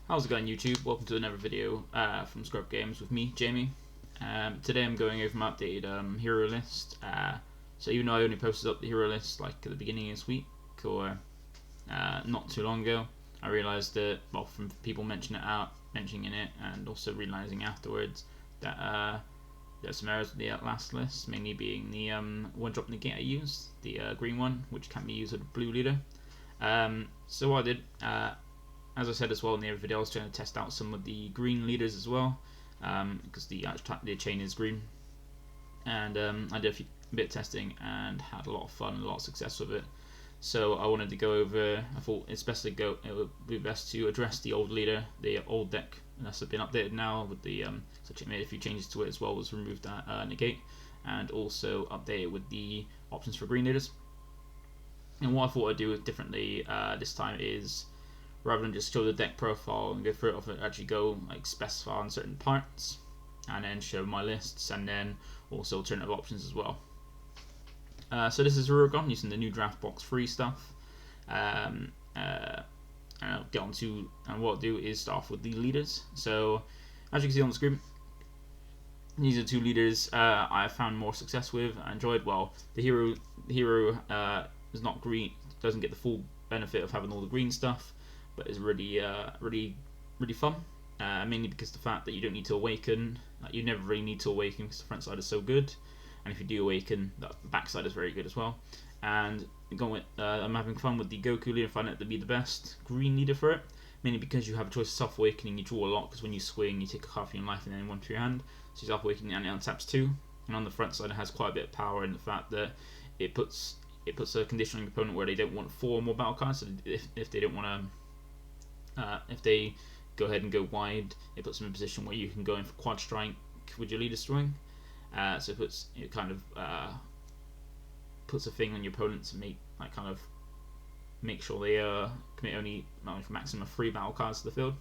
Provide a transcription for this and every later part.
How's it going, YouTube? Welcome to another video from Scrub Games with me, Jamie. Today I'm going over my updated hero list. So even though I only posted up the hero list like at the beginning of this week or not too long ago, I realised that, well, from people mentioning it, and also realising afterwards that there's some errors with the last list, mainly being the one drop negate I used, the green one, which can't be used with a blue leader. So what I did, as I said as well in the other video, I was trying to test out some of the green leaders as well, because the chain is green, and I did a bit of testing and had a lot of fun and a lot of success with it. So I wanted to go over, I thought it would be best to address the old leader, the old deck, and that's been updated now with the, so it made a few changes to it as well, was removed that negate, and also updated with the options for green leaders. And what I thought I'd do differently this time is, rather than just show the deck profile and go through it, I'd actually go like specify on certain parts, and then show my lists, and then also alternative options as well. So this is Hirudegarn using the new draft box free stuff. And I'll get on to, and what I'll do is start off with the leaders. So as you can see on the screen, these are two leaders I found more success with. I enjoyed. Well, the hero is not green, doesn't get the full benefit of having all the green stuff, but is really fun. Mainly because the fact that you don't need to awaken, like, you never really need to awaken because the front side is so good, and if you do awaken, the back side is very good as well. And I'm having fun with the Goku leader, finding it to be the best green leader for it, mainly because you have a choice of self awakening. You draw a lot because when you swing, you take a half of your life and then one to your hand. So self awakening, and it untaps 2. And on the front side, it has quite a bit of power in the fact that it puts a condition on your opponent where they don't want 4 more battle cards. So if they don't want to, if they go ahead and go wide, it puts them in a position where you can go in for quad strike with your leader swing. So it kind of puts a thing on your opponent to make sure they commit only for maximum of 3 battle cards to the field.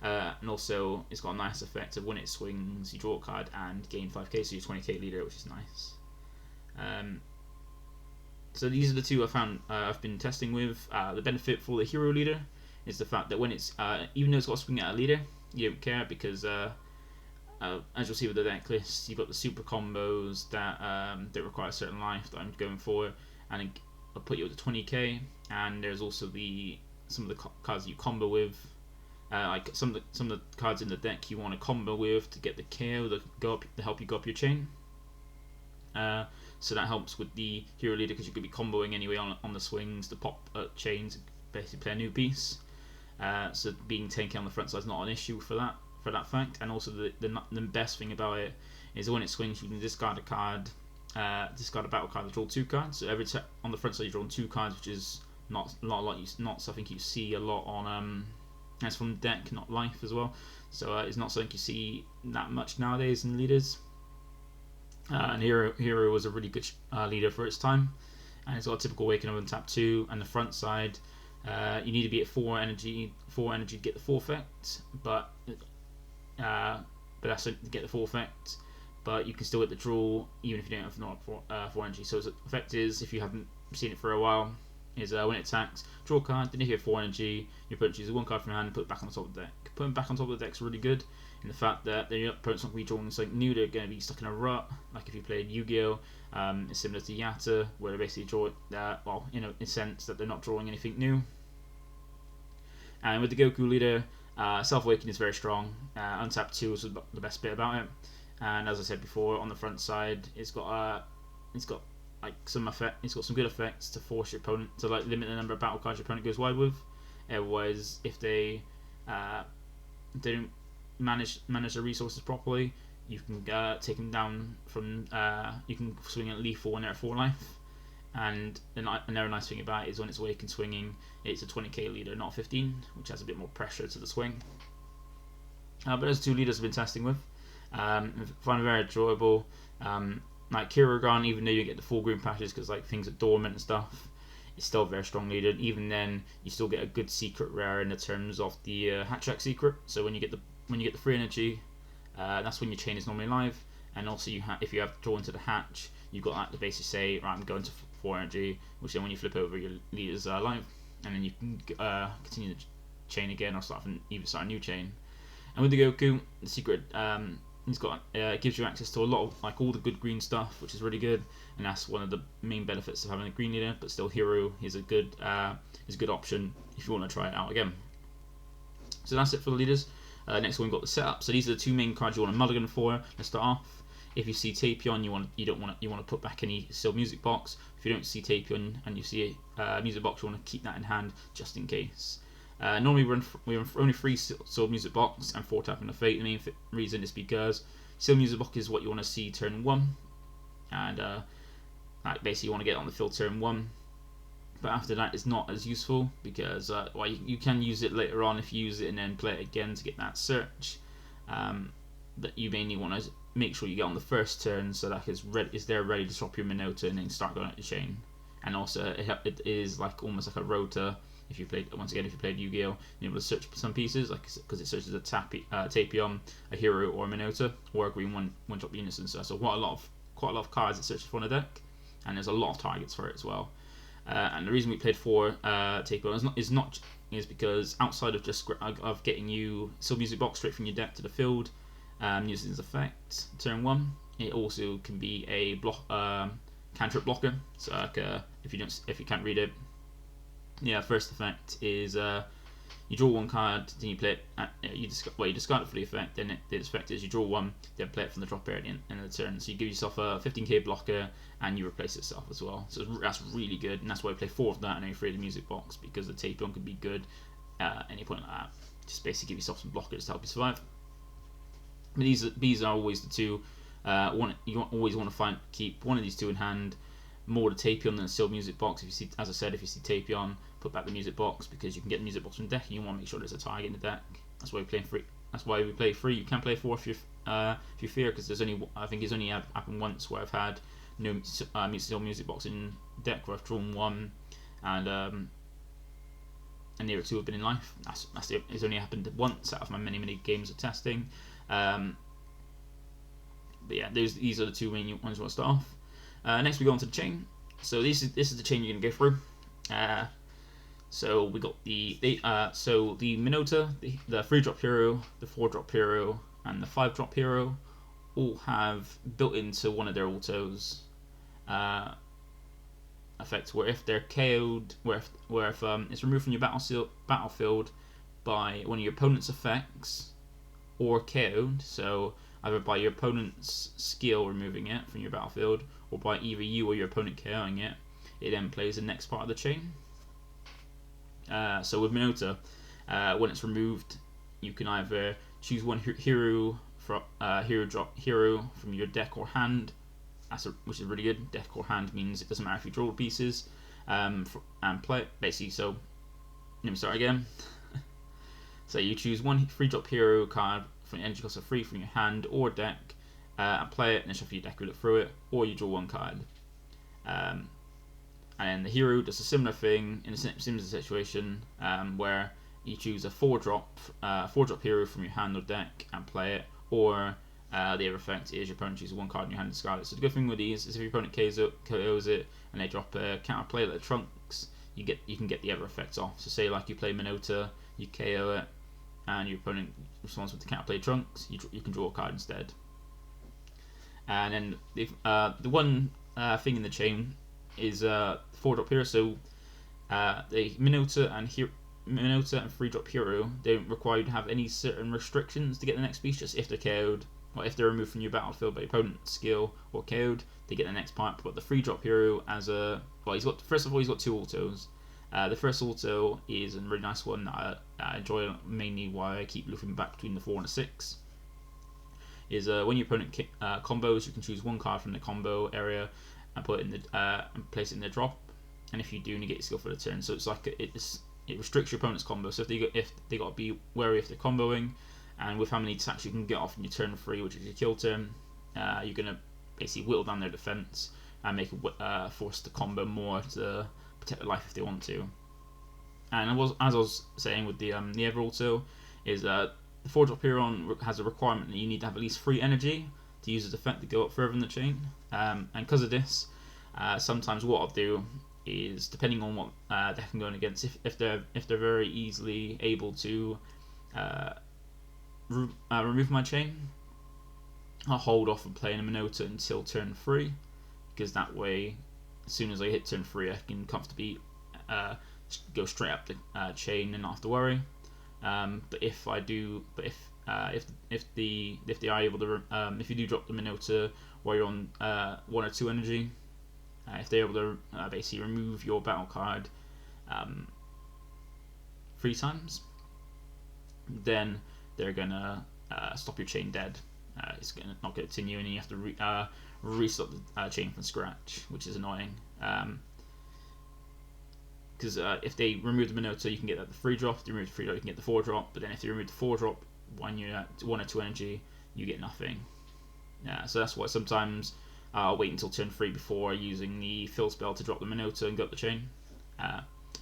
And also it's got a nice effect of when it swings, you draw a card and gain 5k, so you're 20k leader, which is nice. So these are the two I found I've been testing with. The benefit for the hero leader is the fact that when it's even though it's got to swing at a leader, you don't care, because as you'll see with the deck list, you've got the super combos that require a certain life that I'm going for, and I'll put you at the 20k. And there's also some of the cards you combo with, like some of the cards in the deck you want to combo with to get the KO to help you go up your chain. So that helps with the hero leader, because you could be comboing anyway on the swings to pop chains, basically play a new piece. So being tanky on the front side is not an issue for that fact. And also the best thing about it is when it swings, you can discard a card, discard a battle card to draw 2 cards. So every on the front side you're drawing 2 cards, which is not something you see a lot on as from the deck, not life as well. So it's not something you see that much nowadays in leaders. And Hero was a really good leader for its time, and it's got a typical awaken of untap 2. And the front side, you need to be at 4 energy to get the full effect, but that's to get the full effect. But you can still get the draw even if you don't have 4 energy. So its effect is, if you haven't seen it for a while, is when it attacks, draw a card, then if you have 4 energy, your opponent chooses 1 card from your hand and put it back on top of the deck. Putting back on top of the deck is really good in the fact that your opponent's not going to be drawing something new, they're going to be stuck in a rut. Like if you played Yu-Gi-Oh! It's similar to Yatta, where they basically draw well, in a sense that they're not drawing anything new. And with the Goku leader, self-awakening is very strong. Untap 2 is the best bit about it. And as I said before, on the front side, it's got like some good effects to force your opponent to like limit the number of battle cards your opponent goes wide with. Otherwise, if they don't manage their resources properly, you can take them down from you can swing at lethal when they're at 4 life. And another nice thing about it is when it's awakened swinging, it's a 20k leader, not 15, which has a bit more pressure to the swing. But those 2 leaders I've been testing with, I find it very enjoyable. Like Hirudegarn, even though you get the full green patches, because like things like Dormant and stuff, it's still a very strong leader. Even then, you still get a good secret rare in the terms of the hat track secret. So when you get the free energy, that's when your chain is normally live. And also if you have drawn into the hatch, you've got that to basically say, right, I'm going to 4 energy, which then when you flip over, your leader's live, and then you can continue chain again or start a new chain. And with the Goku, the secret, he's got it gives you access to a lot of like all the good green stuff, which is really good, and that's one of the main benefits of having a green leader. But still, Hero is a good option if you want to try it out again. So that's it for the leaders. Next one, we've got the setup. So these are the two main cards you want to mulligan for. Let's start off. If you see Tapion, you want to put back any sealed music box. If you don't see Tapion and you see a music box, you want to keep that in hand just in case. Normally we run only 3 sealed music box and 4 tapping the fate. The main reason is because sealed music box is what you want to see turn 1, and basically you want to get it on the field turn 1. But after that, it's not as useful because you can use it later on if you use it and then play it again to get that search. That you mainly want to make sure you get on the first turn so that is there ready to swap your Minota and then start going out the chain. And also it is like almost like a rota. If you played Yu-Gi-Oh, you're able to search some pieces, like because it searches a Tapion, a Hero, or a Minota, or a green one drop unison. So quite a lot of cards it searches for in a deck, and there's a lot of targets for it as well. And the reason we played 4 Tapion is because outside of just of getting you sealed music box straight from your deck to the field, using its effect turn 1, it also can be a cantrip blocker. So like, if you can't read it. Yeah, first effect is you draw 1 card, then you play it. You discard it for the effect. Then the effect is you draw 1, then play it from the drop area at the end of the turn. So you give yourself a 15k blocker, and you replace itself as well. So that's really good, and that's why I play 4 of that and only 3 of the music box, because the Tapion could be good at any point like that. Just basically give yourself some blockers to help you survive. But these are always the two. You always want to keep one of these two in hand. More the Tapion than the sealed music box. If you see Tapion, put back the music box, because you can get the music box from the deck and you want to make sure there's a target in the deck. That's why we play 3. That's why we play 3. You can play 4 if you fear, because I think it's only happened once where I've had no sealed music box in deck where I've drawn 1 and the other 2 have been in life. That's it. It's only happened once out of my many games of testing. But yeah, these are the 2 main ones we want to start off. Next we go on to the chain. So this is the chain you're going to go through. So we got the Minota, the 3-drop hero, the 4-drop hero, and the 5-drop hero all have built into one of their autos effects where if they're KO'd, where if it's removed from your battlefield by one of your opponent's effects or KO'd, so either by your opponent's skill removing it from your battlefield or by either you or your opponent KOing it, it then plays the next part of the chain. So with Minota, when it's removed, you can either choose one hero from your deck or hand, which is really good. Deck or hand means it doesn't matter if you draw pieces, and play it basically. So let me start again. So you choose one 3-drop hero card from the energy cost of 3 from your hand or deck, and play it, and then shuffle your deck with it through it, or you draw 1 card. And the hero does a similar thing in a similar situation, where you choose a 4-drop hero from your hand or deck and play it, or the other effect is your opponent chooses 1 card in your hand and discard it. So the good thing with these is if your opponent KOs it and they drop a counterplay like the trunks, you can get the other effects off. So say like you play Minota, you KO it, and your opponent responds with the counterplay trunks, you can draw a card instead. And then the one thing in the chain is 4-drop hero. So the Minota and 3-drop hero, they don't require you to have any certain restrictions to get the next piece. Just if they're KO'd, or if they're removed from your battlefield by your opponent's skill or KO'd, they get the next part. But the 3-drop hero he's got 2 autos. The first auto is a really nice one that I enjoy, mainly why I keep looping back between the 4 and the 6. Is when your opponent combos, you can choose 1 card from the combo area and put it in and place it in the drop, and if you do, negate skill for the turn. So it's like it restricts your opponent's combo. So if they got to be wary if they're comboing, and with how many attacks you can get off in your turn 3, which is your kill turn, you're gonna basically whittle down their defense and make it force the combo more to protect their life if they want to. And as I was saying with the other auto, is the 4-drop hero has a requirement that you need to have at least 3 energy to use its effect to go up further in the chain. And because of this, sometimes what I'll do is depending on what deck I'm going against. If they're very easily able to remove my chain, I'll hold off on playing a Minota until turn 3, because that way, as soon as I hit turn 3, I can comfortably go straight up the chain and not have to worry. But if I do, if they are able to, if you do drop the Minota while you're on 1 or 2 energy, if they're able to basically remove your battle card 3 times, then they're gonna stop your chain dead. It's not going to continue, and you have to restart the chain from scratch, which is annoying. Because if they remove the Minota, you can get the 3-drop. If they remove the 3-drop, you can get the 4-drop. But then if they remove the 4-drop when you're at 1 or 2 energy, you get nothing. So that's why sometimes I'll wait until turn 3 before using the fill spell to drop the Minota and go up the chain,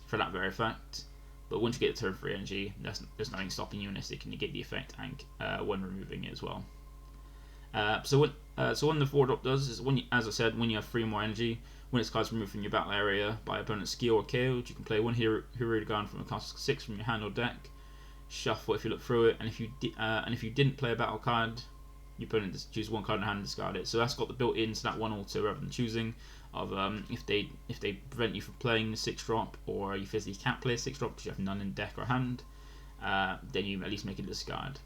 for that very fact. But once you get to turn 3 energy, there's nothing stopping you unless they can negate the effect and when removing it as well. So when the 4-drop does is, as I said, when you have 3 more energy, when its card's removed from your battle area by opponent's skill or KO'd, you can play 1 Hirudegarn from a cost of 6 from your hand or deck, shuffle if you look through it, and if you didn't play a battle card, your opponent just choose 1 card in hand and discard it. So that's got the built-in to that 1 auto rather than choosing of if they prevent you from playing the 6-drop, or you physically can't play a 6-drop because you have none in deck or hand, then you at least make it a discard.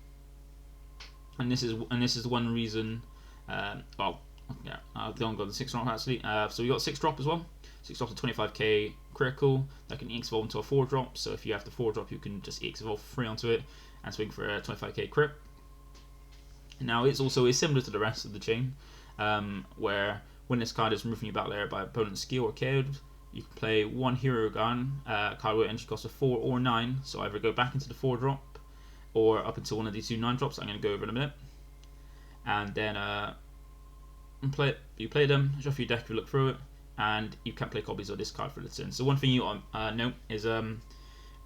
And this is the one reason. I've gone the 6-drop actually. So we got 6-drop as well. 6-drop to 25k critical that can EX evolve into a 4-drop. So if you have the 4-drop, you can just EX evolve for free onto it and swing for a 25k crit. Now it's also similar to the rest of the chain, where when this card is removed from your battle area by opponent's skill or KO'd, you can play 1 Hirudegarn card with entry cost of 4 or 9. So either go back into the 4-drop or up until one of these 2 9-drops I'm going to go over in a minute, and then you play them, shuffle your deck if you look through it, and you can't play copies of this card for the turn. So one thing you note is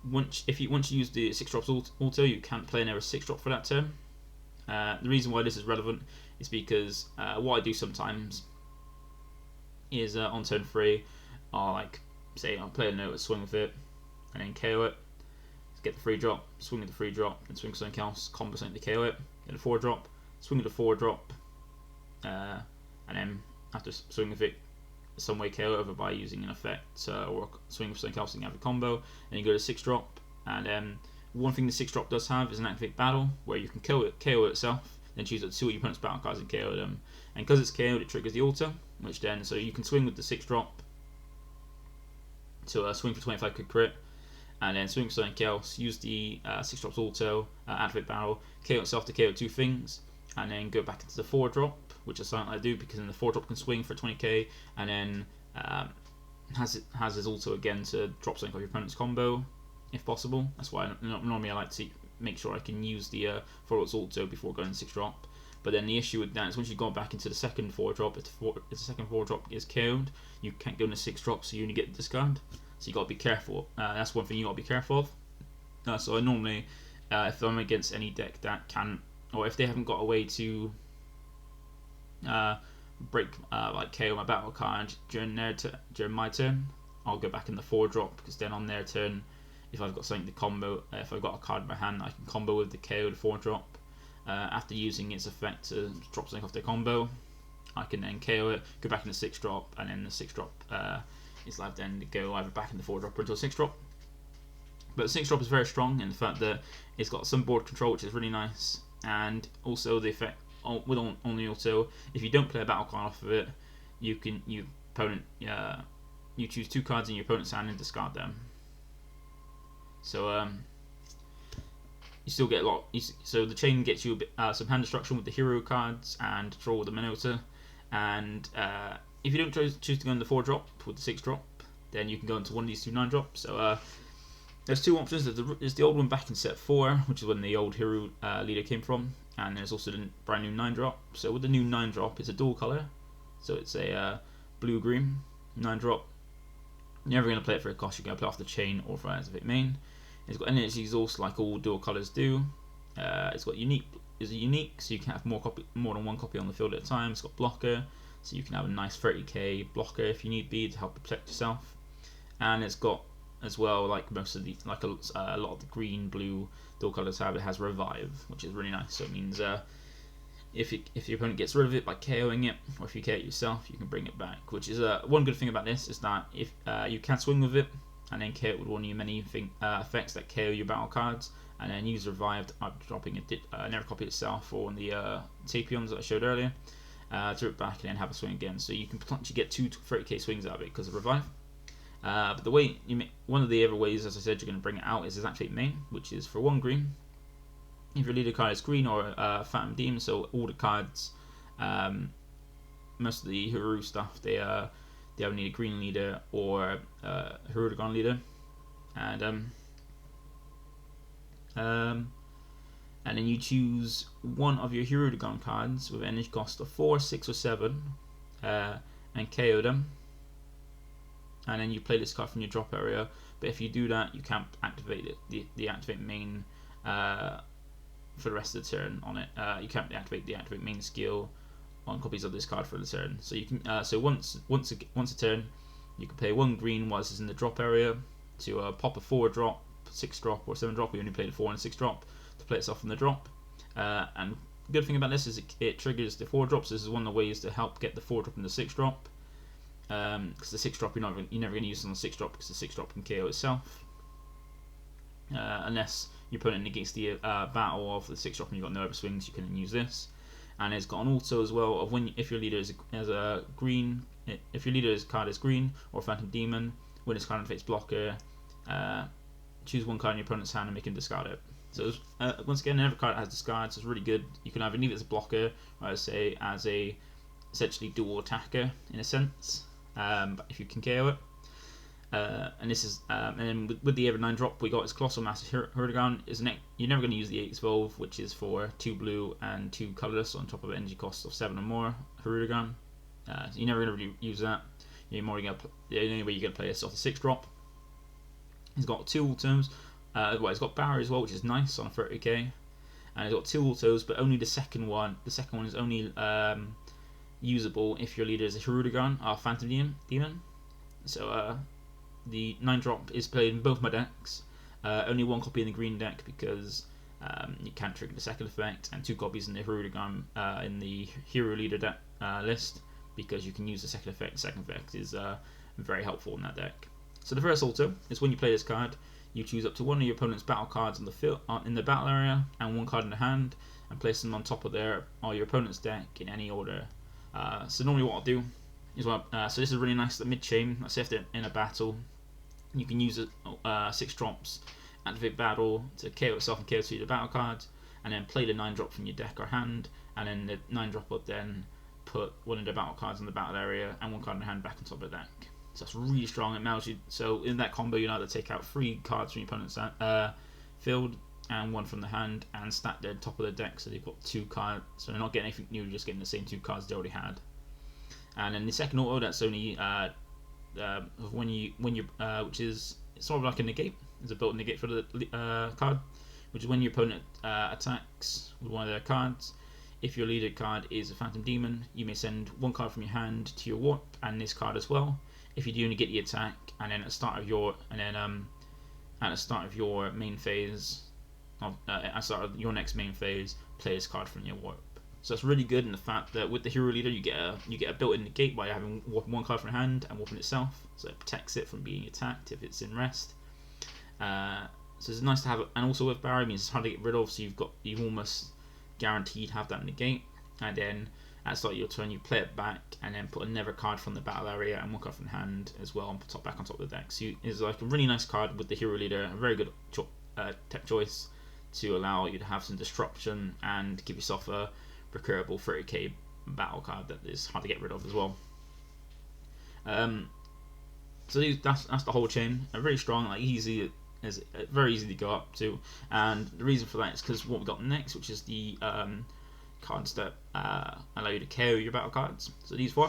once you use the 6-drops auto, you can't play another 6-drop for that turn. The reason why this is relevant is because what I do sometimes is on turn 3, I'll play a note, swing with it, and then KO it. Get the 3-drop, swing with the 3-drop, then swing with something else, combo something to KO it. Then a 4-drop, swing with the 4-drop, and then after swing with it, some way KO it over by using an effect, or swing with something else and you have a combo. And you go to 6-drop, and one thing the 6-drop does have is an activate battle, where you can KO it itself, then choose 2 of your opponent's battle cards and KO them. And because it's KO'd, it triggers the auto, which then, so you can swing with the 6-drop to swing for 25 crit, and then swing for something else, use the 6-drops auto, activate battle, KO itself to KO 2 things, and then go back into the 4-drop, which is something I do because then the 4-drop can swing for 20k, and then has his auto again to drop something off your opponent's combo, if possible. That's why normally I like to make sure I can use the 4-drop's auto before going 6-drop. But then the issue with that is once you go back into the second 4-drop, if the second 4-drop is KO'd, you can't go into 6-drop, so you only get the discard. So you got to be careful. That's one thing you got to be careful of. So I normally, if I'm against any deck that can, or if they haven't got a way to break KO my battle card during my turn, I'll go back in the 4-drop, because then on their turn, if I've got something to combo, if I've got a card in my hand, I can combo with the KO the 4-drop. After using its effect to drop something off their combo, I can then KO it, go back in the 6-drop, and then the 6-drop is allowed then to go either back in the 4-drop or into a 6-drop. But the 6-drop is very strong in the fact that it's got some board control, which is really nice, and also the effect with on the auto, if you don't play a battle card off of it, you choose 2 cards in your opponent's hand and discard them. So you still get a lot. So the chain gets you a bit, some hand destruction with the hero cards and draw with the Minota. And if you don't choose to go in the 4-drop with the 6-drop, then you can go into one of these 2 9-drops. So there's 2 options. There's the old one back in set 4, which is when the old hero leader came from, and there's also the brand new 9-drop. So with the new 9-drop, it's a dual color. So it's a blue-green 9-drop. You're never going to play it for a cost. You're going to play off the chain or for as of it main. It's got energy exhaust like all dual colors do. It's got unique, so you can have more than one copy on the field at a time. It's got blocker, so you can have a nice 30k blocker if you need be to help protect yourself. and it's got as well, like most of the a lot of the green, blue dual colours have, it has revive, which is really nice. So it means if your opponent gets rid of it by KOing it, or if you KO it yourself, you can bring it back. Which is one good thing about this is that if you can swing with it and then KO it with one of your many effects that KO your battle cards, and then use revived, dropping a never copy itself or one of the Tapions that I showed earlier, throw it back and then have a swing again. So you can potentially get 2 30k swings out of it because of revive. But the way one of the other ways, as I said, you're going to bring it out is activate main, which is for 1 green. If your leader card is green or Phantom Demon, so all the cards, most of the Hiru stuff, they either need a green leader or Hirudegarn leader, and then you choose one of your Hirudegarn cards with energy cost of 4, 6, or 7, and KO them. And then you play this card from your drop area. But if you do that, you can't activate it, the activate main for the rest of the turn on it. You can't activate the activate main skill on copies of this card for the turn. So you can so once a turn, you can play 1 green whilst it's in the drop area to pop a 4 drop, 6 drop, or 7 drop. We only played a 4 and a 6 drop to play itself from the drop. And the good thing about this is it triggers the 4 drops. This is one of the ways to help get the 4 drop and the 6 drop. Because the 6 drop you're never going to use on the 6 drop, because the 6 drop can KO itself. Unless your opponent negates the battle of the 6 drop and you've got no other swings, you can use this. And it's got an auto as well of if your leader is a green, if your leader's card is green or Phantom Demon, when its card activates blocker, choose 1 card in your opponent's hand and make him discard it. So once again, every card that has discard, so it's really good. You can either leave it as a blocker, or as a essentially dual attacker in a sense. If you can KO it. And this is and then with the every 9 drop we got is Colossal Massive Hirudegarn. You're never going to use the 8 Evolve, which is for 2 blue and 2 colourless on top of energy cost of 7 or more Hirudegarn. So you're never going to really use that. The only way you're going to play is off the 6 drop. He's got 2 ultims. He's got Barrier as well, which is nice on a 30k. And he's got 2 ultos, but only the second one. The second one is only usable if your leader is a Hirudegarn or Phantom Demon. So the 9 drop is played in both my decks. Only 1 copy in the green deck because you can't trigger the second effect, and 2 copies in the Hirudegarn in the hero leader deck list, because you can use the second effect. The second effect is very helpful in that deck. So the first auto is when you play this card, you choose up to 1 of your opponent's battle cards in the battle area and 1 card in the hand, and place them on top of your opponent's deck in any order. So normally what I'll do is so this is really nice at mid-chain. Let's say if they're in a battle, you can use 6 drops, activate battle to KO itself and KO 2 the battle cards, and then play the 9 drop from your deck or hand, and then the 9 drop will then put 1 of the battle cards in the battle area and 1 card in the hand back on top of the deck. So that's really strong. It allows you. So in that combo, you know, to take out 3 cards from your opponent's field and 1 from the hand, and stack the top of the deck, so they've got 2 cards. So they're not getting anything new, just getting the same 2 cards they already had. And then the second auto, that's only which is sort of like a negate. It's a built-in negate for the card, which is when your opponent attacks with 1 of their cards. If your leader card is a Phantom Demon, you may send 1 card from your hand to your warp and this card as well. If you do only get the attack, and then at the start of your main phase, at the start of your next main phase, play this card from your warp. So that's really good in the fact that with the hero leader, you get a built-in negate by having 1 card from your hand and warping itself, so it protects it from being attacked if it's in rest. So it's nice to have it, and also with Barrier, it means it's hard to get rid of, so you've almost guaranteed have that negate, and then at the start of your turn you play it back and then put another card from the battle area and 1 card from hand as well and put back on top of the deck. So it's like a really nice card with the hero leader, a very good tech choice to allow you to have some disruption and give yourself a recurable 30k battle card that is hard to get rid of as well. So that's the whole chain. Very strong, like very easy to go up to, and the reason for that is because what we got next, which is the cards that allow you to KO your battle cards. So these 4.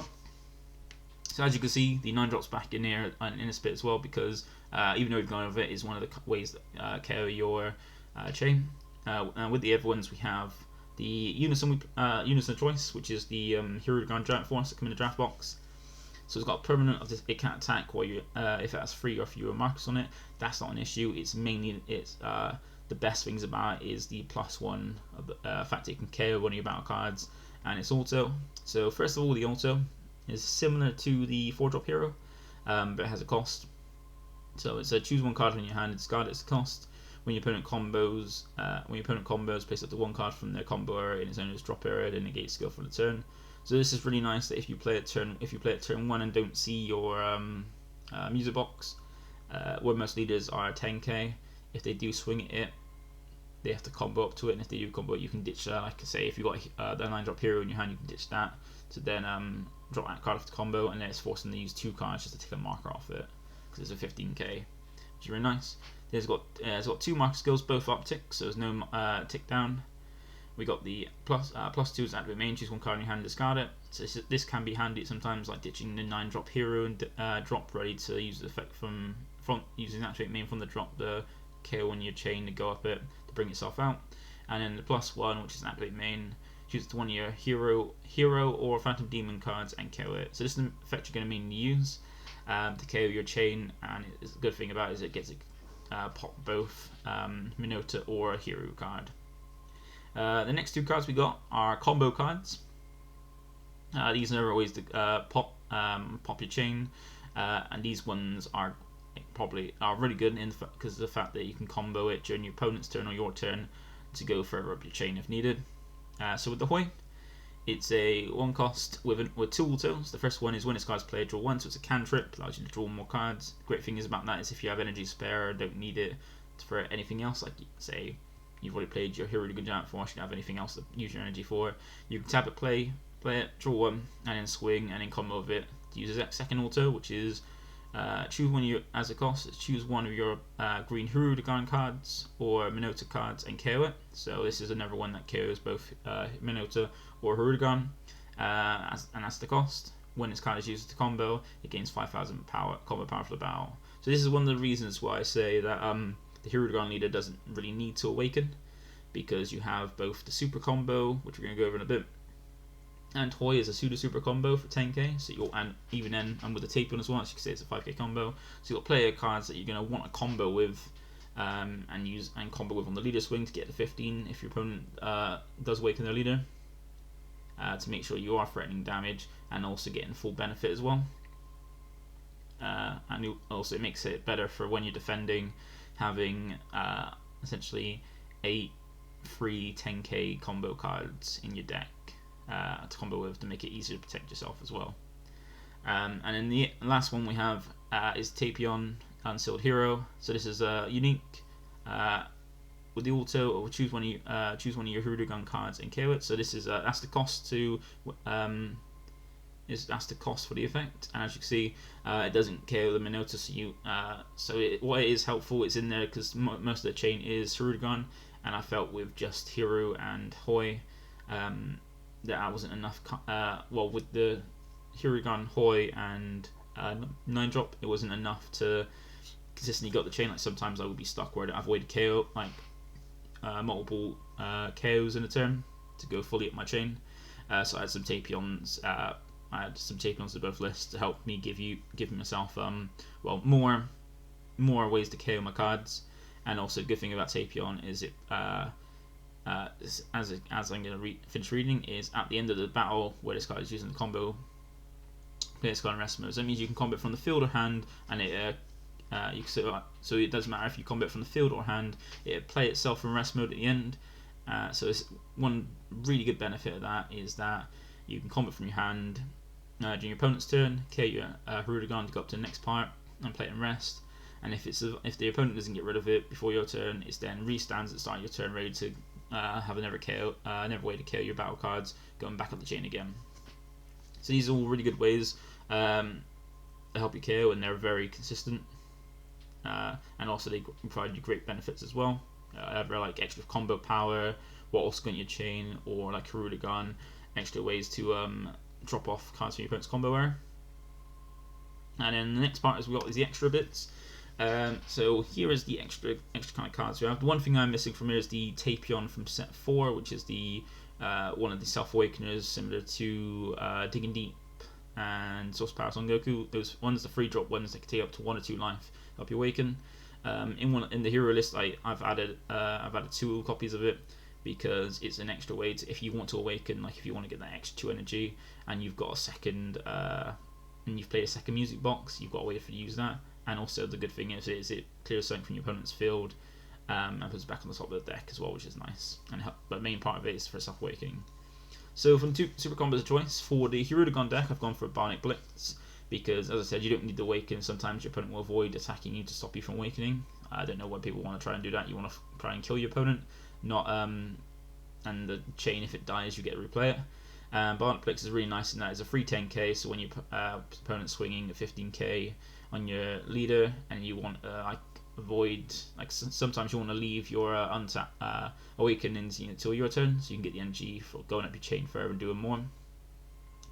So as you can see, the 9 drops back in here and in a spit as well, because even though we've gone over it, is one of the ways that KO your chain. And with the other ones, we have the Unison choice, which is the Hirudegarn Giant Force that come in the draft box. So it's got a permanent of this, it can't attack while you if it has 3 or fewer markers on it. That's not an issue. It's mainly the best things about it is the +1 of the fact that you can KO one of your battle cards and its auto. So first of all, the auto is similar to the 4-drop hero, but it has a cost. So it's a choose 1 card from your hand and discard its cost. When your opponent combos, place up to 1 card from their combo area in its owner's drop area, then negate skill for the turn. So this is really nice that if you play at turn 1 and don't see your music box, where most leaders are 10k, if they do swing at it, they have to combo up to it, and if they do combo, you can ditch like I say, if you got the 9-drop hero in your hand, you can ditch that to then drop that card off the combo, and then it's forcing them to use 2 cards just to take a marker off it because it's a 15k, which is really nice. It's got 2 marker skills, both uptick, so there's no tick down. We got the +2 is activate main, choose 1 card in your hand, discard it. So this can be handy sometimes, like ditching the 9-drop hero and drop ready to use the effect from using activate main from the drop, the KO on your chain to go up it to bring itself out. And then the +1, which is an activate main, choose 1 of your hero or phantom demon cards and KO it. So this is the effect you're going to mainly use to KO your chain, and the good thing about it is it gets pop both Minota or a hero card. The next 2 cards we got are combo cards. These are always the pop your chain, and these ones are really good because of the fact that you can combo it during your opponent's turn or your turn to go further up your chain if needed. So with the Hoi, it's a 1 cost with 2 autos. The first one is when this card's played, draw 1, so it's a cantrip, allows you to draw more cards. The great thing is about that is if you have energy spare or don't need it for anything else, like say you've already played your Hirudegarn Giant Force, you don't have anything else to use your energy for, you can tap it, play it, draw 1, and then swing, and then combo with it to use a second auto, which is choose 1 of your, as a cost, choose 1 of your green Hirudegarn cards or Minota cards and KO it. So this is another one that KOs both Minota or Hirudegarn, and that's the cost. When this card is used to combo, it gains 5,000 combo power for the battle. So this is one of the reasons why I say that the Hirudegarn leader doesn't really need to awaken, because you have both the super combo, which we're going to go over in a bit, and Hoi is a pseudo super combo for 10k. So you'll, and even then, and with the Tapion as well, as you can see, it's a 5k combo. So you'll play cards that you're going to want to combo with, and combo with on the leader swing to get the 15 if your opponent does awaken their leader, to make sure you are threatening damage and also getting full benefit as well. And also it makes it better for when you're defending, having essentially 8 free 10k combo cards in your deck to combo with, to make it easier to protect yourself as well. And then the last one we have is Tapion Unsealed Hero. So this is unique. With the auto, or choose one of your Hirudegarn cards and KO it. So this is that's the cost to that's the cost for the effect. And as you can see, it doesn't KO the Minota. So what it is helpful, it's in there because most of the chain is Hirudegarn, and I felt with just Hero and Hoi that wasn't enough. Well, with the Hirudegarn, Hoi, and 9-drop, it wasn't enough to consistently got the chain. Like sometimes I would be stuck where I've avoided KO, like multiple KOs in a turn to go fully up my chain. So I had some Tapions. I had some Tapions to both lists to help me give myself more ways to KO my cards. And also, the good thing about Tapion is it as I'm going to finish reading, is at the end of the battle where this card is using the combo, play this card in rest mode. So that means you can combo it from the field or hand, and it so it doesn't matter if you combo it from the field or hand, it play itself in rest mode at the end. So it's one really good benefit of that is that you can combo it from your hand during your opponent's turn, KO your Hirudegarn to go up to the next part and play it in rest. And if the opponent doesn't get rid of it before your turn, it then restands at the start of your turn, ready to have another way to KO your battle cards, going back up the chain again. So these are all really good ways to help you KO, and they're very consistent. And also they provide you great benefits as well. Either like extra combo power, what also got in your chain, or like Hirudegarn, extra ways to drop off cards from your opponent's combo area. And then the next part is we got the extra bits. So here is the extra kind of cards we have. The one thing I'm missing from here is the Tapion from set 4, which is the one of the self awakeners, similar to Digging Deep, and Source Power on Goku. Those one's the free drop ones that can take up to 1 or 2 life, help you awaken. In the hero list, I've added 2 copies of it because it's an extra way to, if you want to awaken, like if you want to get that extra 2 energy and you've got a second and you've played a second music box, you've got a way for you to use that. And also the good thing is it clears something from your opponent's field and puts it back on the top of the deck as well, which is nice. But the main part of it is for self-awakening. So from 2 super combos of choice, for the Hirudegarn deck, I've gone for a Bionic Blitz because, as I said, you don't need to awaken. Sometimes your opponent will avoid attacking you to stop you from awakening. I don't know why people want to try and do that. You want to try and kill your opponent, not and the chain, if it dies, you get to replay it. Bionic Blitz is really nice in that it's a free 10k, so when your opponent's swinging at 15k on your leader and you want like avoid, like sometimes you want to leave your awakenings until your turn, so you can get the energy for going up your chain further and doing more.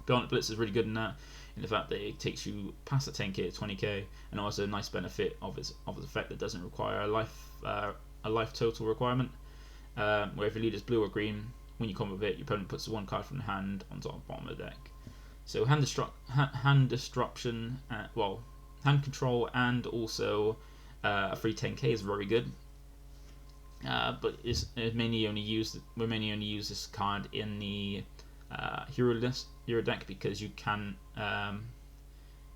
Bionic Blitz is really good in that, in the fact that it takes you past the 10k to 20k, and also a nice benefit of its effect that doesn't require a life total requirement. Where if your leader's blue or green, when you combo with it, your opponent puts 1 card from the hand on top of the bottom of the deck. So hand destruction, hand control, and also a free 10k is very good. But we mainly only use this card in the hero deck because you can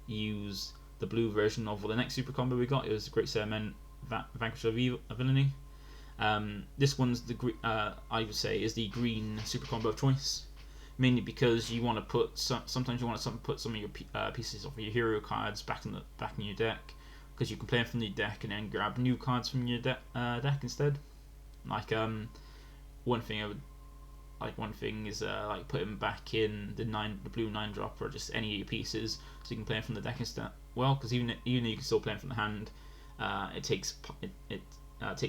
use the blue version of the next super combo we got. It was Great Set of Men, Vanquish of Villainy. This one's I would say is the green super combo of choice, mainly because you want to put sometimes you want to put some of your pieces of your hero cards back in your deck, because you can play them from the deck and then grab new cards from your deck instead. Like one thing is like putting back in the blue 9-drop or just any of your pieces, so you can play them from the deck instead. Well, because even though you can still play them from the hand, it takes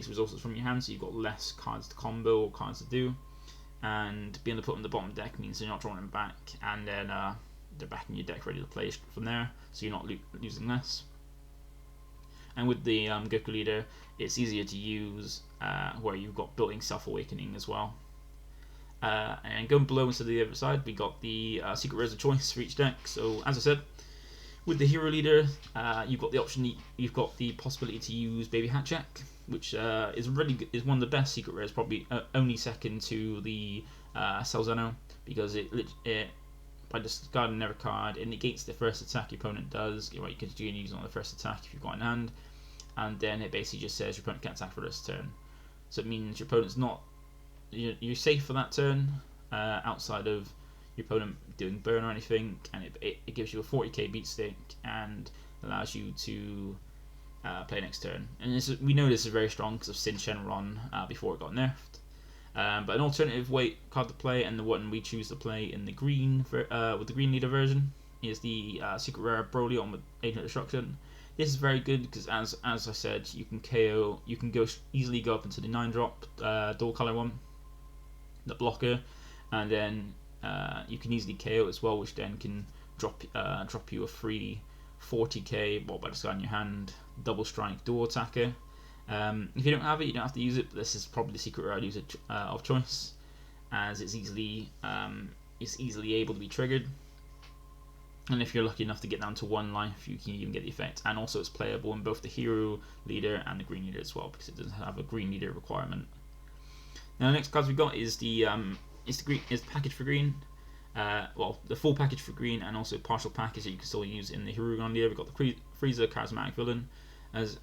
resources from your hand, so you've got less cards to combo or cards to do. And being able to put them in the bottom of the deck means you're not drawing them back, and then they're back in your deck ready to play from there, so you're not losing less. And with the Goku leader, it's easier to use where you've got built-in self-awakening as well. And going below instead of the other side, we got the secret rares of choice for each deck. So as I said, with the hero leader, you've got the option, you've got the possibility to use Baby Hatchek, which is one of the best secret rares, probably only second to the Salzano, because it by discarding another card, it negates the first attack your opponent does. You can use it on the first attack if you've got in hand, and then it basically just says your opponent can't attack for this turn. So it means your opponent's not, you're safe for that turn, outside of your opponent doing burn or anything, and it gives you a 40k beat stick and allows you to play next turn. And we know this is very strong because of Sin Shenron before it got nerfed. But an alternative card to play, and the one we choose to play in the green with the green leader version, is the secret rare Broly on with Agent Destruction. This is very good because, as I said, you can KO. You can easily go up into the 9-drop dual color one, the blocker, and then you can easily KO as well, which then can drop you a free 40k by discarding your hand double strike dual attacker. If you don't have it, you don't have to use it, but this is probably the secret rare I'd use of choice, as it's easily able to be triggered, and if you're lucky enough to get down to 1 life, you can even get the effect. And also it's playable in both the hero leader and the green leader as well, because it doesn't have a green leader requirement. Now the next cards we got is the package for green. The full package for green, and also partial package that you can still use in the Hirudegarn leader. We've got the Frieza Charismatic Villain, as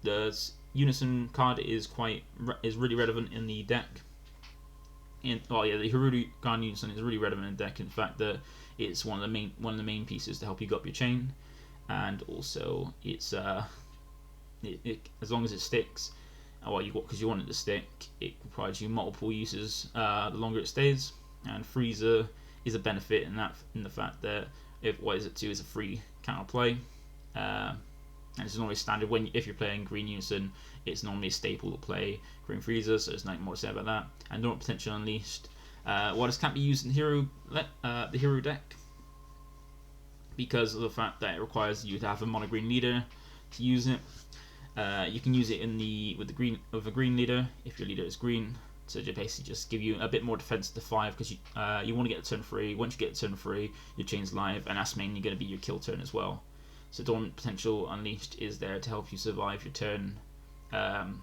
the Unison card is really relevant in the deck. The Hirudegarn Unison is really relevant in the deck. In fact, that it's one of the main pieces to help you go up your chain, and also it's as long as it sticks, because you want it to stick, it provides you multiple uses the longer it stays. And Frieza is a benefit in the fact that is a free counter play, and it's normally standard if you're playing Green Unison. It's normally a staple to play Green Frieza, so there's nothing more to say about that. And Dormant Potential Unleashed, this can't be used in the hero deck because of the fact that it requires you to have a mono green leader to use it. You can use it with a green leader if your leader is green, to basically just give you a bit more defense to 5, because you want to get to turn 3. Once you get to turn 3, your chain's live, and that's mainly going to be your kill turn as well. So Dormant Potential Unleashed is there to help you survive your turn. And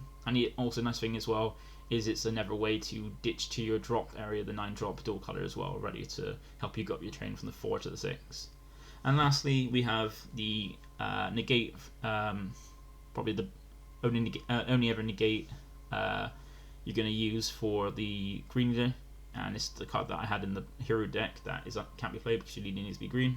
also nice thing as well is it's another way to ditch to your drop area, the 9 drop dual color as well, ready to help you go up your chain from the 4 to the 6. And lastly, we have the negate, probably the only ever negate you're going to use for the green leader, and it's the card that I had in the hero deck that can't be played because your leader needs to be green.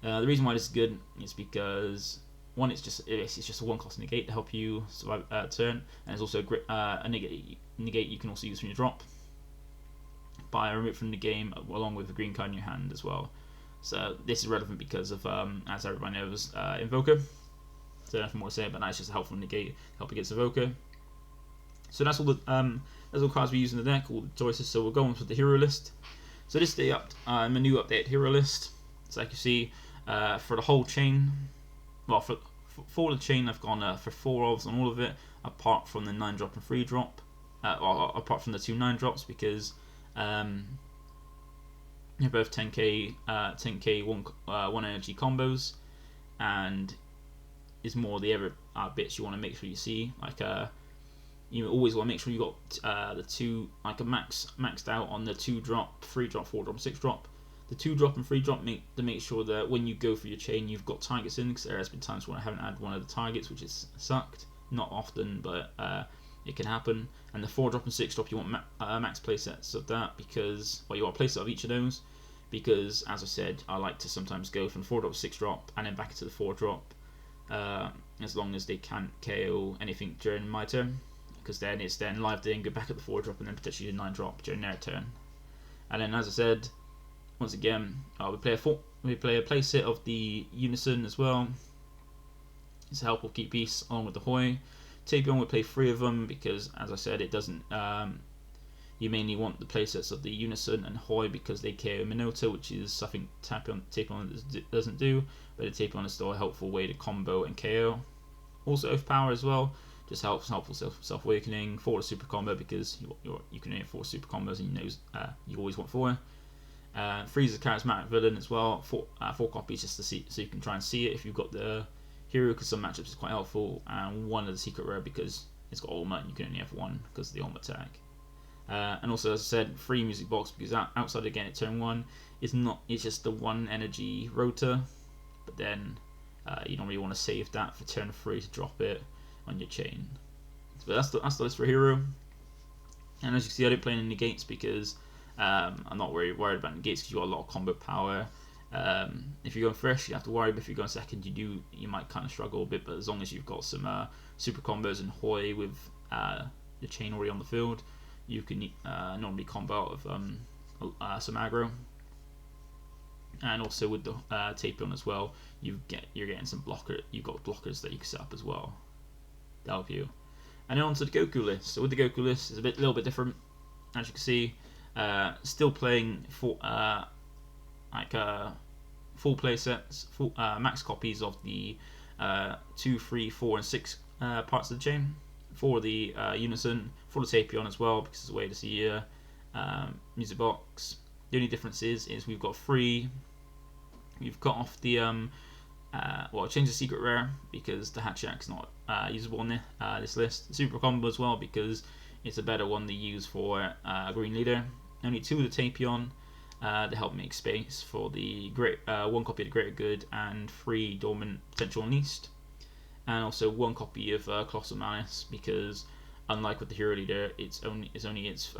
The reason why this is good is because one, it's just a 1-cost negate to help you survive turn, and it's also a negate you can also use from your drop by remove from the game along with the green card in your hand as well. So this is relevant because of as everybody knows, Invoker. So nothing more to say about that. It's just a helpful negate to help against Invoker. So that's all the cards we use in the deck, all the choices. So we'll go on with the hero list. So this is my new updated hero list. So like you see, for the whole chain, well, for the chain, I've gone for 4 orbs on all of it, apart from the 9 drop and 3 drop, or apart from the 2 9 drops, because they're both 10k 1 energy combos, and is more the other bits you want to make sure you see. Like you always want to make sure you got the 2, like a maxed out on the 2 drop, 3 drop, 4 drop, 6 drop. The 2 drop and 3 drop to make sure that when you go for your chain, you've got targets in, because there has been times when I haven't had one of the targets, which has sucked. Not often, but it can happen. And the 4 drop and 6 drop, you want max playsets of that, because, well, you want a playset of each of those, because, as I said, I like to sometimes go from 4 drop to 6 drop and then back into the 4 drop, as long as they can't KO anything during my turn, because then it's then live day and go back at the 4 drop and then potentially the 9 drop during their turn. And then, as I said, once again, we play a playset of the Unison as well. It's a helpful keep peace along with the Hoi. Tapion, we play 3 of them because, as I said, it doesn't. You mainly want the playsets of the Unison and Hoi because they KO Minato, which is something Tapion doesn't do, but the Tapion is still a helpful way to combo and KO. Also, Oath Power as well, just helpful self-awakening for the super combo, because you can only have 4 super combos, and you always want 4. Frieza's charismatic villain as well, 4 copies just to see, so you can try and see it if you've got the hero, because some matchups is quite helpful, and 1 of the secret rare because it's got ultimate, and you can only have 1 because of the ultimate tag. And also, as I said, 3 music box, because outside again at turn 1 it's just the 1 energy rotor, but then you don't really want to save that for turn 3 to drop it on your chain. But that's the list for hero. And as you can see, I don't play any negates because I'm not worried about negates, because you got a lot of combo power. If you're going first, you have to worry, but if you're going second, you might kind of struggle a bit. But as long as you've got some super combos and Hoi with the chain already on the field, you can normally combo out of some aggro. And also with the Tapion as well, you're getting some you've got blockers that you can set up as well to help you. And then on to the Goku list. So with the Goku list, it's a little bit different. As you can see, still playing full play sets, full max copies of the 2, 3, 4, and 6 parts of the chain for the Unison, for the Tapion as well, because it's a way to see music box. The only difference is we've got 3. We've got off the change the secret rare because the Hatchak's not usable on this list. Super combo as well because it's a better one to use for green leader. Only 2 of the Tapion to help make space for the 1 copy of the Greater Good and 3 Dormant Potential Unleashed, and also 1 copy of Colossal Malice, because unlike with the hero leader, it's only its 1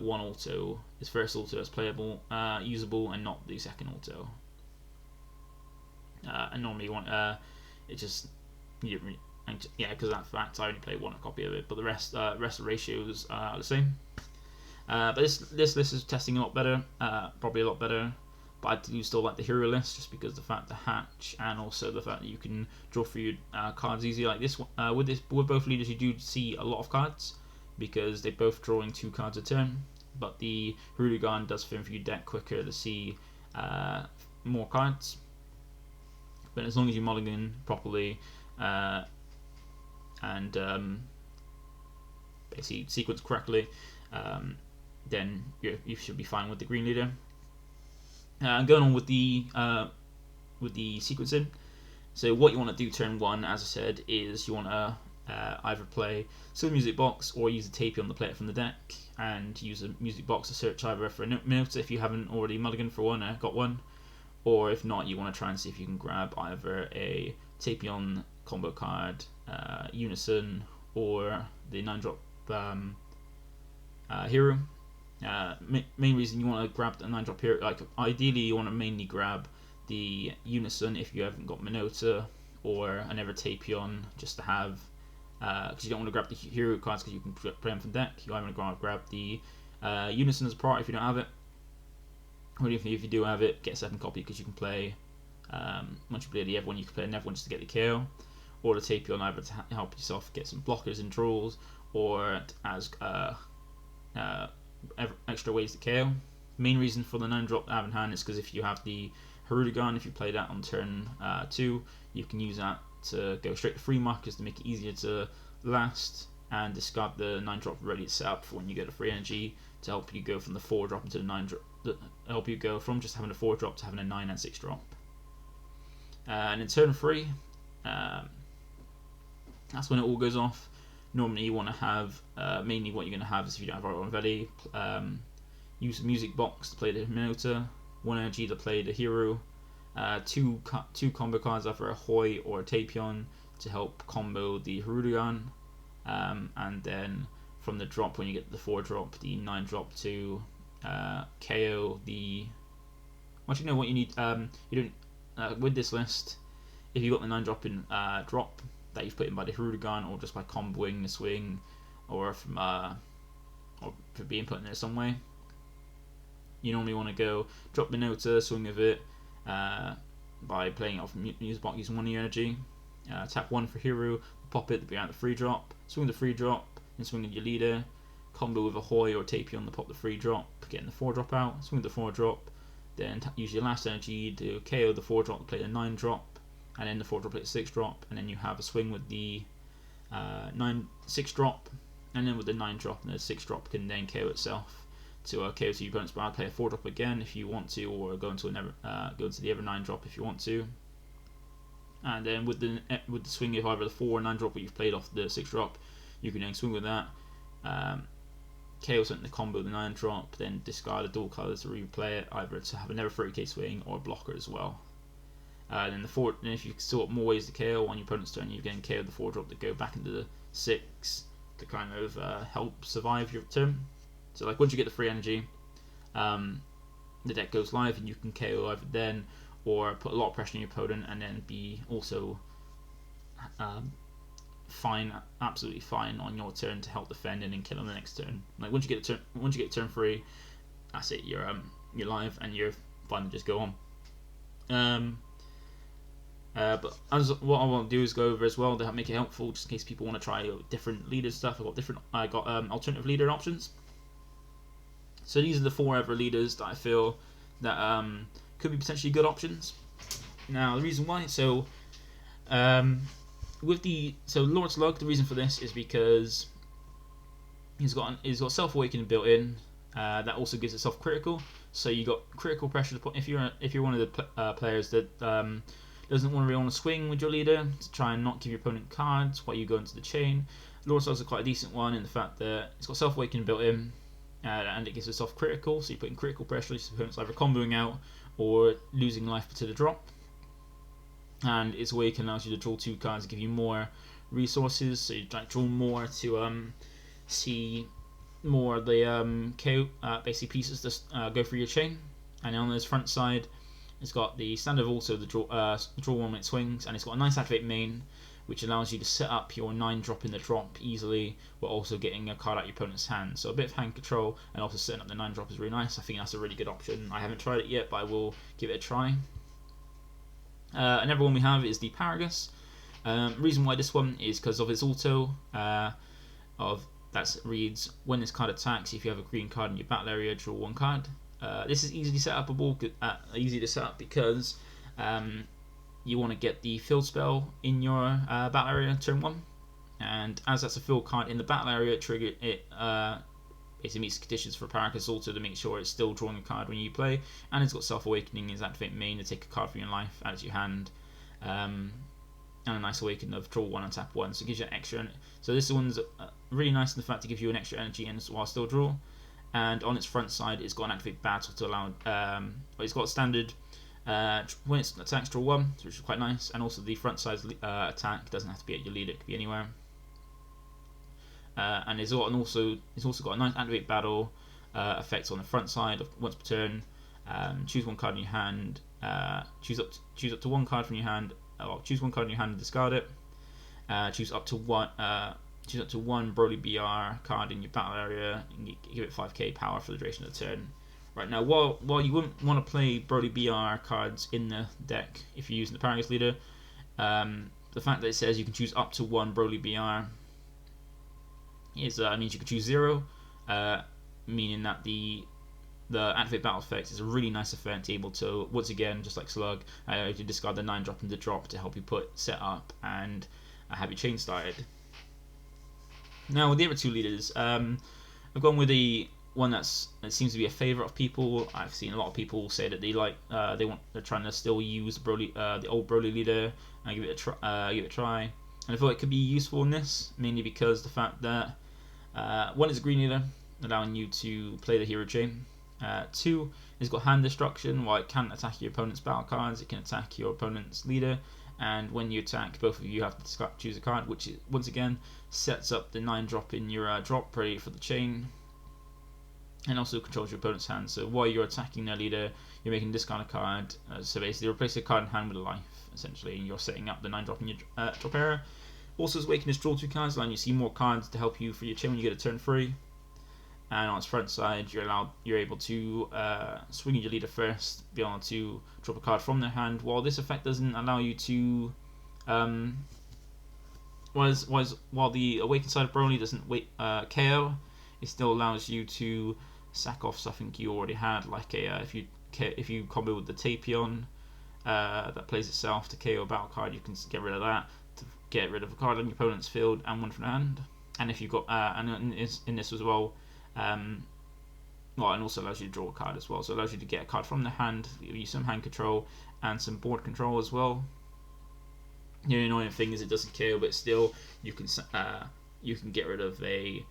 auto, its first auto that's playable, usable, and not the second auto. And normally you want because of that fact I only play 1 copy of it, but the rest of the ratios are the same. But this list is testing a lot better, probably a lot better. But I do still like the hero list, just because the fact the hatch, and also the fact that you can draw for your cards easy. Like this one, with both leaders, you do see a lot of cards because they're both drawing 2 cards a turn. But the Hirudegarn does fit for your deck quicker to see more cards. But as long as you mulligan properly and basically sequence correctly, then you should be fine with the green leader. Going on with the sequencing. So what you want to do turn 1, as I said, is you want to either play Silver Music Box or use a Tapion to play it from the deck, and use a Music Box to search either for a note if you haven't already mulliganed for one, got one, or if not, you want to try and see if you can grab either a Tapion combo card, Unison, or the 9-drop hero. Main reason you want to grab the 9-drop hero, like ideally you want to mainly grab the Unison if you haven't got Minota, or another Tapion just to have, because you don't want to grab the hero cards because you can play them from deck. You either want to grab the Unison as a part if you don't have it, or if you do have it, get a second copy because you can play, once you play the other one, you can play another one just to get the KO, or the Tapion either to help yourself get some blockers and draws, or as extra ways to KO. Main reason for the 9-drop to have in hand is because if you have the Hirudegarn, if you play that on turn 2, you can use that to go straight to free markers to make it easier to last, and discard the 9-drop ready to set up for when you get a free energy to help you go from the 4-drop into the 9-drop, help you go from just having a 4-drop to having a 9 and 6-drop. And in turn 3, that's when it all goes off. Normally you want to have, mainly what you're going to have is, if you don't have Art ready, use a Music Box to play the Minota, 1 energy to play the hero, 2 combo cards, either a Hoi or a Tapion to help combo the Hirudegarn, and then from the drop, when you get the 4-drop, the 9-drop to KO the. Once you know what you need, you don't with this list. If you got the 9-drop in drop that you've put in by the Hirudegarn, or just by comboing the swing, or from or for being put in there some way, you normally want to go drop Minota, swing with it by playing it off Music Box using 1 energy. Tap 1 for hero, pop it behind the 3-drop, swing the 3-drop, and swing at your leader. Combo with a Hoi or Tapion to pop the 3-drop, getting the 4-drop out, swing the 4-drop, then use your last energy to KO the 4-drop to play the 9-drop, and then the 4-drop play the 6-drop, and then you have a swing with the 6-drop, and then with the 9-drop and the 6-drop can then KO itself to KO to your opponent's bar. Play a 4-drop again if you want to, or go into the other 9-drop if you want to. And then with the swing of either the 4 or 9-drop that you've played off the 6-drop, you can then swing with that, KO something to combo the 9-drop, then discard a dual colours to replay it, either to have another 30k swing or a blocker as well. Then if you still got more ways to KO on your opponent's turn, you can KO the 4-drop to go back into the 6 to kind of help survive your turn. So like once you get the free energy, the deck goes live and you can KO either then, or put a lot of pressure on your opponent and then be also absolutely fine on your turn to help defend and then kill on the next turn. Like once you get turn 3, that's it. You're live and you're fine to just go on. But what I want to do is go over as well to make it helpful, just in case people want to try different leader stuff. I got alternative leader options. So these are the 4 other leaders that I feel that could be potentially good options. Now the reason why, Lord Slug, the reason for this is because he's got Self Awakening built in. That also gives it self critical. So you got critical pressure to put if you're one of the players that doesn't want to really want to swing with your leader to try and not give your opponent cards while you go into the chain. Lord Slug's quite a decent one in the fact that it's got Self Awakening built in. And it gives it self critical, so you're putting critical pressure, so opponents either comboing out or losing life to the drop. And its Awaken allows you to draw 2 cards, give you more resources, so you draw more to see more of the basic pieces to go through your chain. And on this front side, it's got the standard also the draw 1 when it swings, and it's got a nice activate main, which allows you to set up your 9-drop in the drop easily, while also getting a card out your opponent's hand. So a bit of hand control, and also setting up the 9-drop is really nice. I think that's a really good option. I haven't tried it yet, but I will give it a try. Another one we have is the Paragus. Reason why this one is because of its auto, that reads, when this card attacks, if you have a green card in your battle area, draw 1 card. This is easy to set up because you want to get the field spell in your battle area turn 1, and as that's a field card in the battle area, basically meets conditions for Paragus also to make sure it's still drawing a card when you play, and it's got Self-Awakening as activate main to take a card from your life, add it to your hand, and a nice awakening of draw 1 and tap 1, so it gives you an extra. So this one's really nice in the fact to give you an extra energy and while still draw. And on its front side, it's got an activate battle to allow. It's got a standard when it attacks, draw 1, which is quite nice, and also the front side's attack doesn't have to be at your leader; it could be anywhere. And it's also got a nice activate battle effect on the front side of once per turn. Choose one card in your hand. Choose up to one card from your hand. Choose one card in your hand and discard it. Choose up to one Broly BR card in your battle area and give it 5k power for the duration of the turn. Right now, while you wouldn't want to play Broly BR cards in the deck if you're using the Paragus leader, the fact that it says you can choose up to one Broly BR means you can choose 0, meaning that the activate battle effect is a really nice effect, able to, once again, just like Slug, to discard the 9-drop and the drop to help you set up and have your chain started. Now with the other 2 leaders, I've gone with the one that seems to be a favourite of people. I've seen a lot of people say that they're trying to still use the old Broly leader and give it a try. And I thought it could be useful in this, mainly because the fact that one is a green leader, allowing you to play the hero chain. 2, it's got hand destruction. While it can attack your opponent's battle cards, it can attack your opponent's leader, and when you attack, both of you have to choose a card, which once again sets up the 9-drop in your drop ready for the chain, and also controls your opponent's hand. So while you're attacking their leader, you're making this kind of card. So basically, replace a card in hand with a life, essentially, and you're setting up the 9-drop in your drop area. Also, as Awakeness, draw 2 cards, allowing you to see more cards to help you for your chain when you get a turn 3. And on its front side, you're able to swing your leader first, be able to drop a card from their hand. While this effect doesn't allow you to, while the Awakened side of Broly doesn't KO, it still allows you to sack off something you already had, like if you combo with the Tapion that plays itself to KO a battle card, you can get rid of that to get rid of a card on your opponent's field and one from hand. And if you've got and in this as well. And also allows you to draw a card as well, so it allows you to get a card from the hand, give you some hand control and some board control as well. The only annoying thing is it doesn't KO, but still you can get rid of a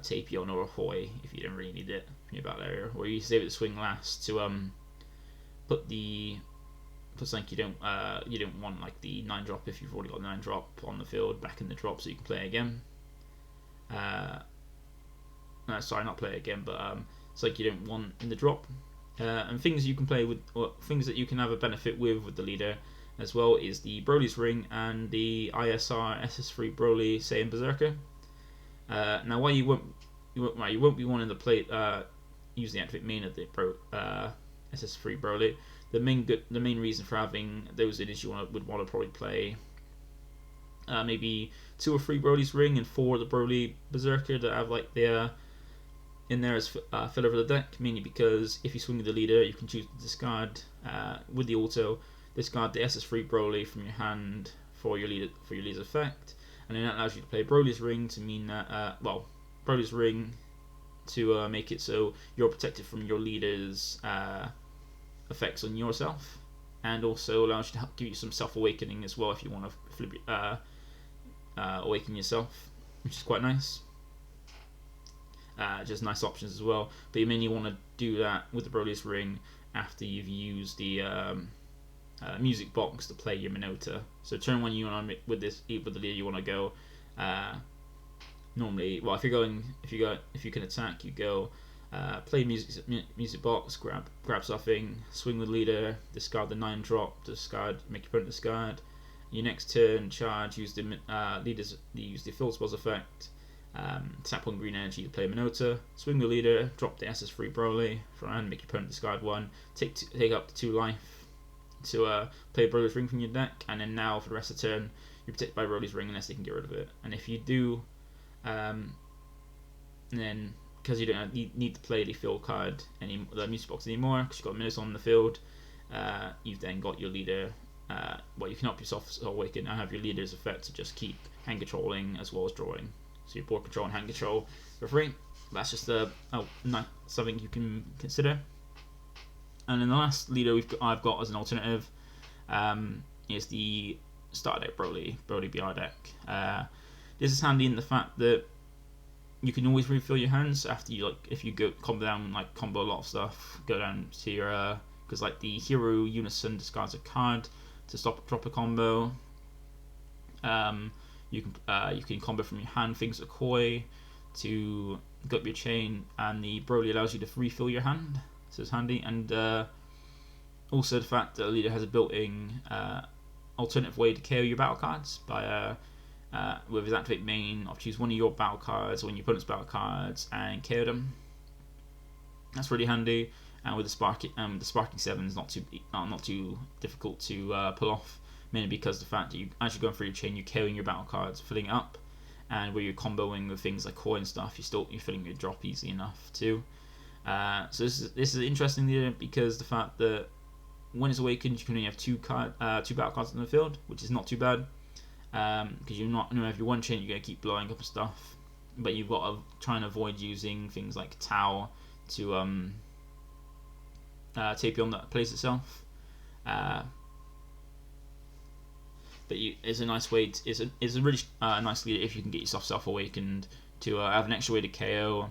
Tapion or a Hoi if you don't really need it in your battle area, or you save it to swing last to put something you don't want, like the 9-drop if you've already got 9-drop on the field, back in the drop so you can play it again. Sorry, not play it again, but it's like you don't want in the drop. And things you can play with, or things that you can have a benefit with the leader as well, is the Broly's Ring and the ISR SS3 Broly Saiyan Berserker. Now, while you won't be wanting to play use the activate main of the SS3 Broly, the main reason for having those in is you would want to probably play maybe 2 or 3 Broly's Ring and 4 of the Broly Berserker that have like the in there as filler for the deck, mainly because if you swing the leader, you can choose to discard with the auto, discard the SS3 Broly from your hand for your leader's effect, and then that allows you to play Broly's Ring to mean that Broly's Ring to make it so you're protected from your leader's effects on yourself, and also allows you to help give you some self-awakening as well if you want to awaken yourself, which is quite nice. Just nice options as well, but you mainly want to do that with the Broly's Ring after you've used the music box to play your Minota. So turn 1 you want to with the leader you want to go. Normally, well, if you can attack, you go play music box, grab something, swing the leader, discard the 9-drop, make your opponent discard. Your next turn, charge, use the field spells effect. Tap 1 green energy to play Minota, swing the leader, drop the SS3 Broly from hand, make your opponent discard 1, take up to 2 life to play Broly's Ring from your deck, and then now for the rest of the turn you're protected by Broly's Ring unless they can get rid of it. And if you do, then because you don't need to play the field card the music box anymore because you've got Minota on the field, you've then got your leader. You can help yourself awaken and have your leader's effect to just keep hand controlling as well as drawing. So your board control and hand control for free. that's just something you can consider. And then the last leader I've got as an alternative is the starter deck Broly BR deck. This is handy in the fact that you can always refill your hands after you, like, if you go combo down, like combo a lot of stuff, go down to your because like the Hero Unison discards a card to drop a combo. You can combo from your hand things like Koi to go up your chain, and the Broly allows you to refill your hand, so it's handy. And also the fact that the leader has a built-in alternative way to KO your battle cards by with his activate main, I'll choose one of your battle cards or one of your opponent's battle cards and KO them. That's really handy. And with the sparking 7 is not too difficult to pull off, mainly because the fact that as you're going through your chain, you're KOing your battle cards, filling it up, and where you're comboing with things like Koi and stuff, you're filling your drop easy enough too. So this is interesting there, because the fact that when it's awakened, you can only have two battle cards in the field, which is not too bad. Because you're not, if you're one chain, you're going to keep blowing up and stuff, but you've got to try and avoid using things like Tau to tape you on that place itself. But it's a nice way. It's a really nice leader if you can get yourself self-awakened to have an extra way to KO,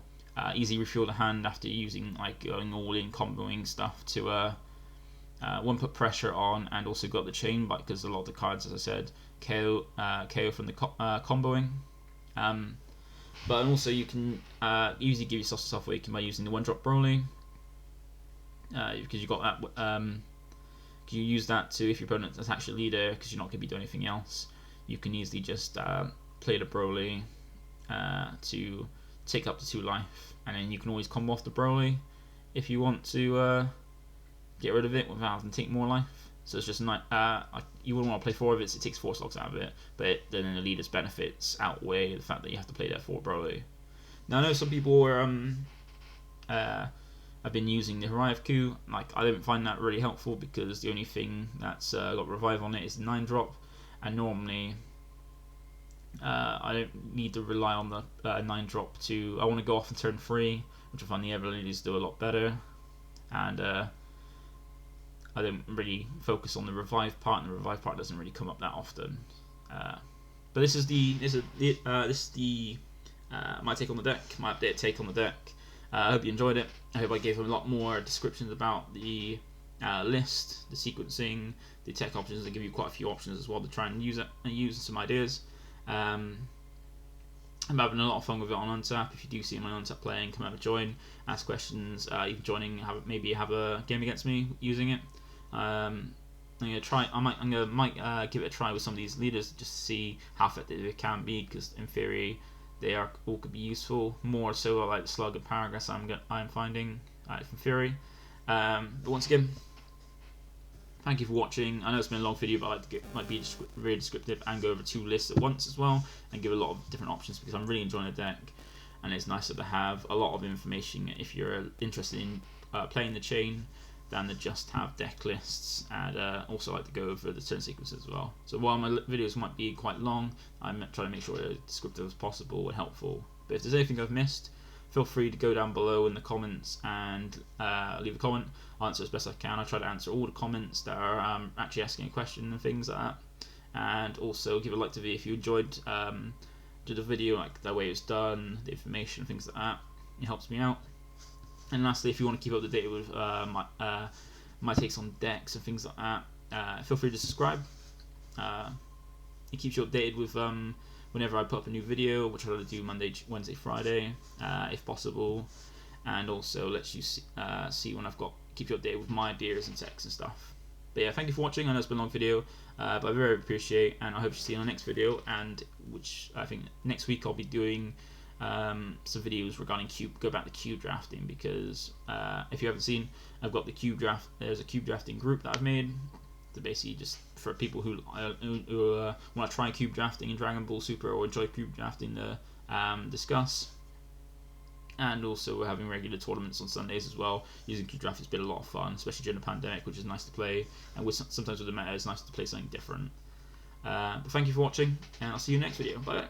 easy refuel the hand after using, like, going all in comboing stuff to one, put pressure on, and also got the chain back, because a lot of the cards, as I said, KO from the comboing. But also you can easily give yourself self-awaken by using the 1-drop Broly, because you got that. You use that to, if your opponent attacks your leader, because you're not going to be doing anything else, you can easily just play the Broly to take up to 2 life, and then you can always combo off the Broly if you want to get rid of it without having to take more life. So it's just you wouldn't want to play 4 of it, so it takes 4 slots out of it, but then the leader's benefits outweigh the fact that you have to play that 4 Broly. Now I know some people have been using the Hirudegarn. Like, I don't find that really helpful, because the only thing that's got revive on it is the 9-drop, and normally I don't need to rely on the 9-drop I want to go off and turn 3, which I find the other leaders do a lot better, and I don't really focus on the revive part, and the revive part doesn't really come up that often. But this is my take on the deck, my updated take on the deck. I hope you enjoyed it. I hope I gave a lot more descriptions about the list, the sequencing, the tech options. I give you quite a few options as well to try and use some ideas. I'm having a lot of fun with it on Untap. If you do see my Untap playing, come have a join, ask questions. Even joining, maybe have a game against me using it. I'm gonna try. I might give it a try with some of these leaders, just to see how effective it can be. Because in theory, they all could be useful. More so, like the Slug and Paragus, I'm finding from theory. But once again, thank you for watching. I know it's been a long video, but I like to be very descriptive and go over 2 lists at once as well, and give a lot of different options, because I'm really enjoying the deck, and it's nicer to have a lot of information if you're interested in playing the chain, than to just have deck lists. And also like to go over the turn sequences as well. So while my videos might be quite long, I'm trying to make sure they're descriptive as possible and helpful. But if there's anything I've missed, feel free to go down below in the comments and leave a comment. I'll answer as best I can. I try to answer all the comments that are actually asking a question and things like that. And also give a like to the video if you enjoyed the video, like the way it's done, the information, things like that. It helps me out. And lastly, if you want to keep up to date with my takes on decks and things like that, feel free to subscribe. It keeps you updated with whenever I put up a new video, which I try to do Monday, Wednesday, Friday, if possible, and also lets you see when keep you updated with my ideas and techs and stuff. But yeah, thank you for watching. I know it's been a long video, but I very appreciate, and I hope to see you in the next video, and which I think next week I'll be doing some videos regarding go back to cube drafting, because if you haven't seen, I've got the cube draft. There's a cube drafting group that I've made to basically just for people who want to try cube drafting in Dragon Ball Super, or enjoy cube drafting to discuss. And also we're having regular tournaments on Sundays as well. Using cube draft has been a lot of fun, especially during the pandemic, which is nice to play. And sometimes with the meta, it's nice to play something different. But thank you for watching, and I'll see you in the next video. Bye.